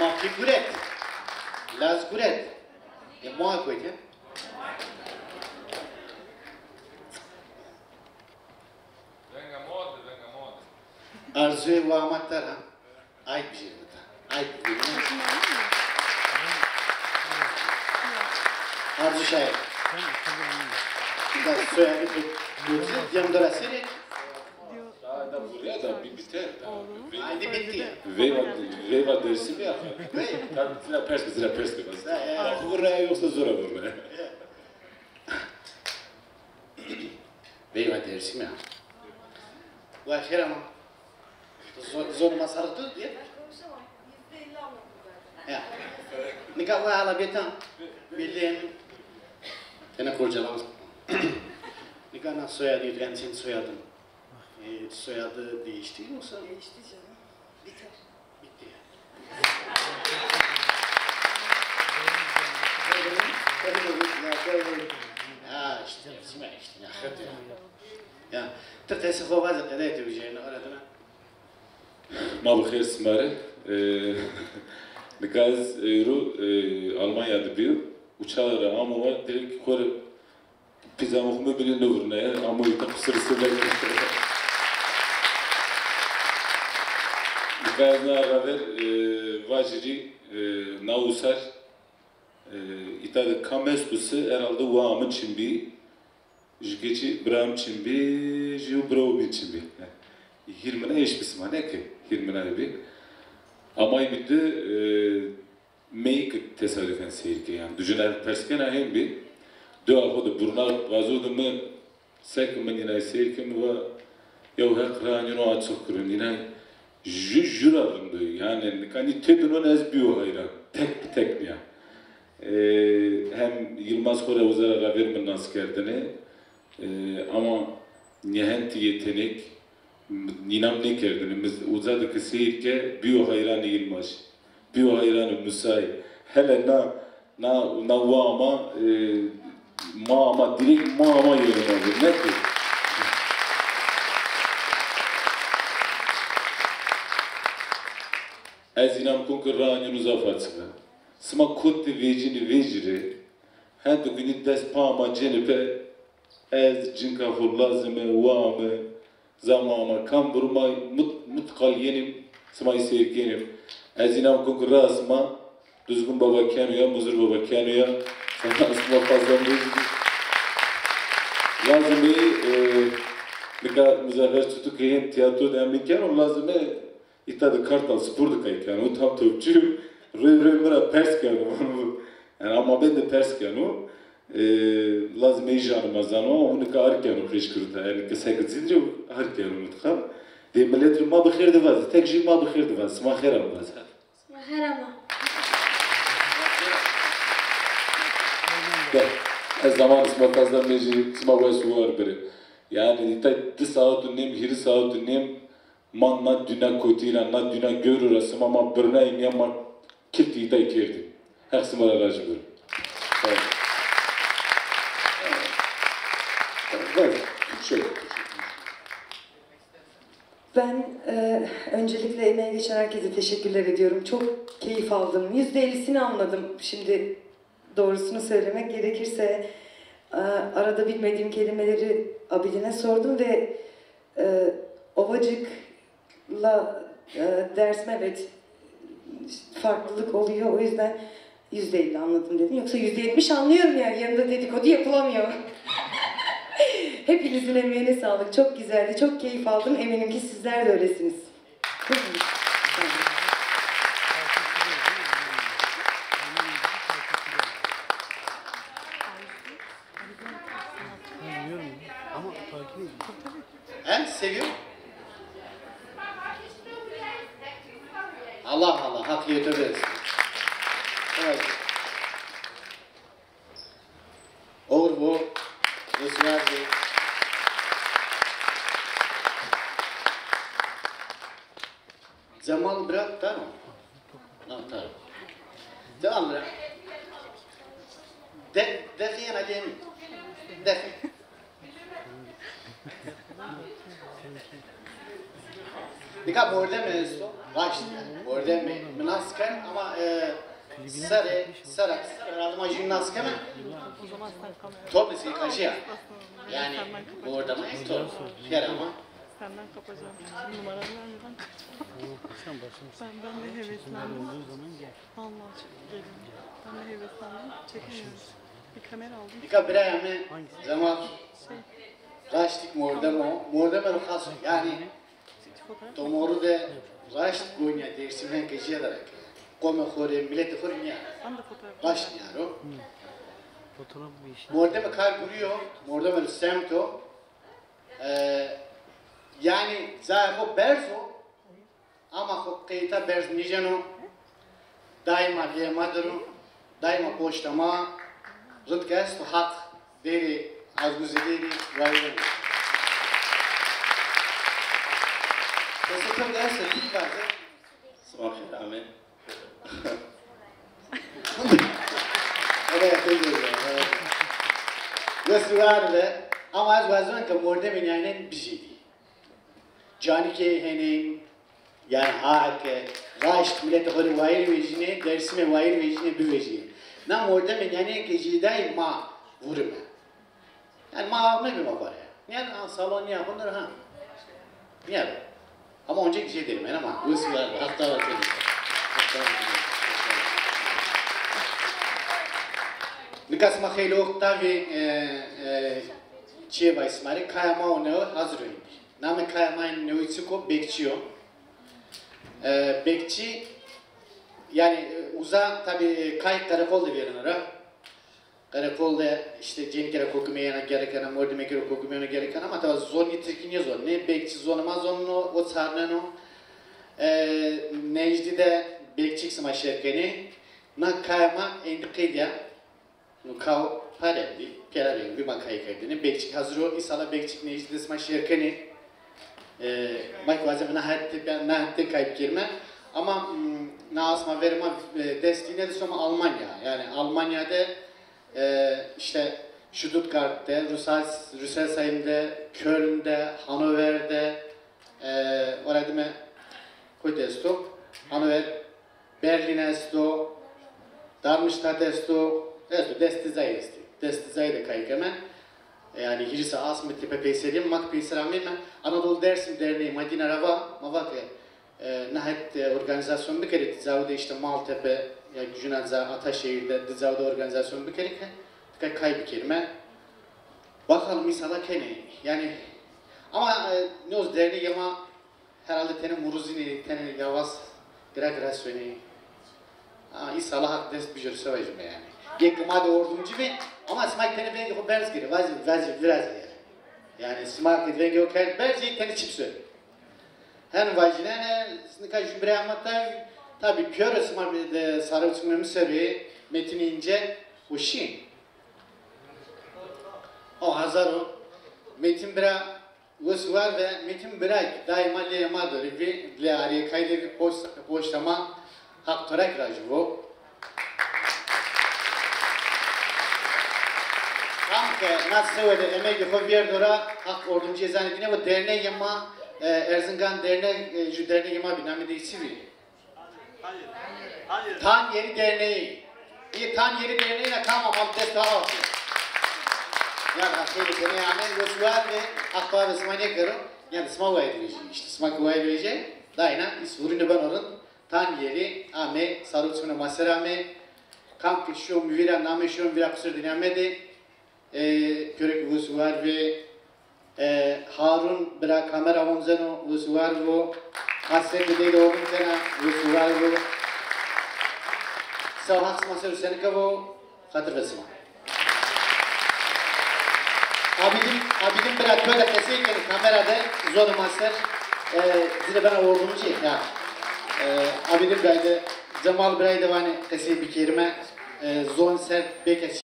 Maki guret. Laz guret. Muha koydu. Arzuya vamatlar ha. Ayıp bir şey bu da. Ayıp bir şey. Arzu şair. Da soyadı bu yanında seni. Daha da buraya da bir biter. Haydi bitti. Veyva dersi mi yapar? Zira pers mi? Vurmaya yoksa zora vurmaya. Veyva dersi mi? Bu aşer ama. Zoruma sarıldı diye. Ya. Nikah ve ala betan. Bildiğin. Tene kurcalamaz. Nikahın soyadı, yani senin soyadın. Soyadı değişti yoksa? Değişti canım. Biter. Bitti ya. Ya işte, ismi işte. Ya, tertesi kovazı kadar eteceğini aradına. Ma bixêr smare. Nikaz Ru Almanya'da bir uçağı ama direkt kore pizzamuhmu birine vurmaya ama yutak sırasıyla Nikaz'la beraber vajiri nausar İtadı kameskusu herhalde uamın çimbi jgeci bram çimbi jiu brobi çimbi. Hirmine eş bisma ne ki? Hirmine bir. Ama bitti meyik tesadüfen seyirke yani. Dücüner perskena hem bir. Dua hoda burna vazodu mu sek men yine seyirke mi va yav her kranino açık kurun yine jurarındı yani hani tedunun ez biyo hayra tek mi ya. Hem Yılmaz Kore uzara vermen askerdine ama nihayet yetenek ninam ne kerdiniz uzadı ki seyirke biyo hayranı Yılmaz biyo hayranı Musay hele na vama mama direkt mama yerine alır ne ki ez inam kunkur rağını uzafatsın sma kote vecini hem de günü dest pama cenipe ez cinka hullazime vame zamama kam burma mutkal yenim sma iseykenim ez inam kunkur rasma düzgün baba kenuya muzur baba kenuya sana asma fazla vecini lazım nika müzafer tutuk hem tiyatro demliken lazım İtadı Kartal spordu kayık yani o tam topçu röymera pers yani yani ama ben de pers yani lazım ejanı mazano onu ka arken kreş kurta yani ki sakıcıdır arken mutkam de milletri ma bixir de vaz tek şey ma bixir de vaz sma khairam vaz Sma khairama az zaman sma fazla meji sma vaz var biri yani ita 2 saat unim 1 saat unim man na düna kotira na düna görür asım ama bırnayım ya ma kilti da ikirdi. Her zaman aracı bir. Ben öncelikle emeğe geçen herkese teşekkürler ediyorum. Çok keyif aldım. %50'sini anladım. Şimdi doğrusunu söylemek gerekirse arada bilmediğim kelimeleri Abidin'e sordum ve Ovacık'la dersim evet farklılık oluyor. O yüzden %50 anladım dedim. Yoksa %70 anlıyorum yani. Yanında dedikodu yapılamıyor. Hepinizin emeğine sağlık. Çok güzeldi. Çok keyif aldım. Eminim ki sizler de öylesiniz. Hem seviyor. Allah Allah hakkı yetebiliriz. Evet. Olur bu. Resmiyazı. Zaman bırak tamam. Tamam. Tamam bırak. Defiyen hadi. Defiyen. Dica morle mesto, başta. orada münasken ama sarı herhalde ama jimnastik mi? Toplusu kaşıya. Yani orada mı? Yer ama. Senden kapacağım. Numaranı vermeden kapacağım. Ben de heveslendim. Vallahi gelin. Ben de heveslendim. Çekemiyoruz. Bir kamera aldım. Bir birayame zaman raştik mordama ruhas yani tomoru de raştik gonya dersimden geçiyor da kome khore millet khore ya Ben de fotoğraf. raşt yaro mordama kar kuruyor mordama semto yani zaten berzo ama kıyta berz nijano daima liyemadru daima poştama zıtkes to hak deri az güzeli vayın. Teşekkür ederim. Tip vardı. Sabah amin. Evet, evet. Nasıl vardı? Ama az vazgeçen ki morde binayının bir şeydi. Cani ki henin yani hakke raşt millete kadar vayır vecine dersime vayır vecine bir vecine. Na morde binayının geciday ma vurma. Yani ma ne bir ma var ya. Yani salon ya bunlar ha. Niye? Ama önce şey derim ben ama nasıl vardı? Hatta var tabii. Nikas mahelo tabi çiğ baysmari kayama onu hazır oyun. Namı kayamayın ne uçuko bekçiyor. Bekçi yani uza tabi kayık karakolda verenlere. Karakolda işte cin karakol kumeyana gereken, mordime karakol kumeyana gereken ama tabi zon yitirkinye zon. Ne bekçi zonuma zonunu o sarnano. Necdi bekçi kısma şerkeni. Na kayama indi kıydıya. Nukav paremdi, perarengi bir bankayı kaydını. Bekçik hazır o, isala bekçik necdi kısma şerkeni. Mak vazim nahatte kayıp girme. Ama naasma verme desteğine de sonra Almanya. Yani Almanya'da işte Stuttgart'ta, Rüsselsheim'de, Köln'de, Hannover'de orada mı koydesto, Hannover, Berlin'esto, Darmstadt'esto, destizay da kaykeme. Yani hirisi asmı tipe peyserim, mak peyseramı Anadolu Dersim Derneği Madine Rava, mavak nahet organizasyon bir kere tizavda işte Maltepe ya Gücünazza Ataşehir'de tizavda organizasyon bir kere kay bir kelime. Bakalım insana kene yani ama ne oldu derneği ama herhalde tene muruzini tene yavaş gragrasyonu ama inşallah hak dest bir jür söyleyeceğim yani. Gekmade ordumcu ve ama smak tene ben o berz giri vazir biraz yani smak tene o kert berzi tene çipsö. Hen vajine snika jübramatta tabi piyoro smak sarı uçmamı seri metin ince o şin. O hazar o metin bira var ve metin bira daima leyamadır ve leari kaydı poştama hak torak rajvo. Tam nasıl söyledi emek yapıp bir dora hak ordumcu eczanetine bu derneği yama Erzincan derneği şu derneği yama binamı değilsi mi? Hayır. Tan yeri derneği. İyi tan yeri derneğine tamam abdest daha olsun. Yani hakikaten derneği amen göçüyor ve akbar ve smaniye karı yani sma vayedileceği işte sma vayedileceği dayına isvurunu ben orun tan yeri ame sarıçmına maserame kamp şu müvira name şu müvira kusur dinamede körek göçüyor ve Harun bira kamera onzeno göçüyor bu hasret değil oğlum sana göçüyor bu savaş masası seninki bu hatır vesima Abidim biraz böyle keseyken kamerada zor master zile bana olduğum için ya abidim böyle Cemal Bey'de hani kesey bir kelime zon sert bekes